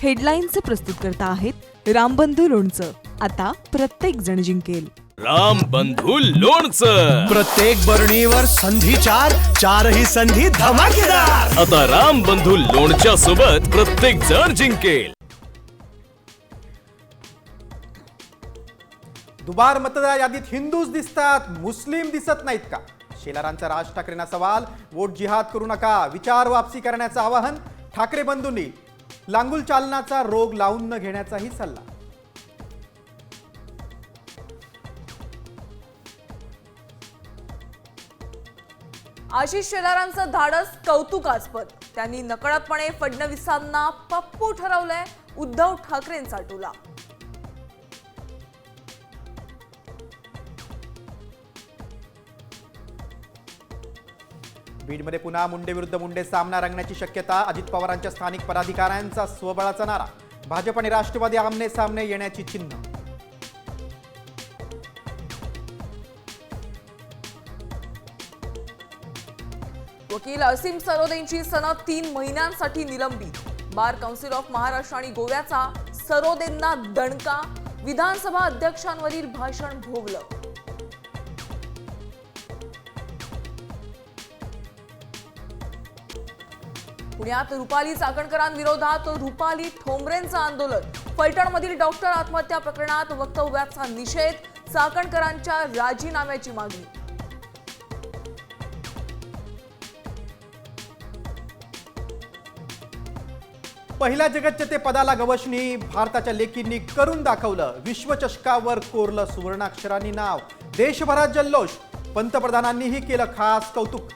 हेडलाईनचे प्रस्तुत करता आहेत रामबंधू लोणचं. आता प्रत्येक जण जिंकेल. रामबंधू लोणचं. प्रत्येक बरणीवर संधी चार, चारही संधी धमाकेदार. आता रामबंधू लोणच्या सोबत प्रत्येक जण जिंकेल. दुबार मतदार यादीत हिंदूच दिसतात, मुस्लिम दिसत नाहीत का? शेलारांचा राज ठाकरेंना सवाल. वोट जिहाद करू नका, विचार वापसी करण्याचं आवाहन ठाकरे बंधूंनी. लांगुल चालनाचा रोग लावून न घेण्याचाही सल्ला. आशिष शेलारांचं धाडस कौतुकास्पद. त्यांनी नकळतपणे फडणवीसांना पप्पू ठरवलंय. उद्धव ठाकरेंचा टोला. बीडमध्ये पुन्हा मुंडे विरुद्ध मुंडे सामना रंगण्याची शक्यता. अजित पवारांच्या स्थानिक पदाधिकाऱ्यांचा स्वबळाचा नारा. भाजप आणि राष्ट्रवादी आमने सामने येण्याची चिन्ह. वकील असीम सरोदेंची सनद 3 महिन्यांसाठी निलंबित. बार काउन्सिल ऑफ महाराष्ट्र आणि गोव्याचा सरोदेंना दणका. विधानसभा अध्यक्षांवरील भाषण भोवलं. पुण्यात रुपाली चाकणकरांविरोधात रुपाली ठोंबरेंचं आंदोलन. फलटणमधील डॉक्टर आत्महत्या प्रकरणात वक्तव्याचा निषेध. चाकणकरांच्या राजीनाम्याची मागणी. पहिल्या जगज्जेतेपदाला गवसणी. भारताच्या लेकींनी करून दाखवलं. विश्वचषकावर कोरलं सुवर्णाक्षरांनी नाव. देशभरात जल्लोष. पंतप्रधानांनीही केलं खास कौतुक.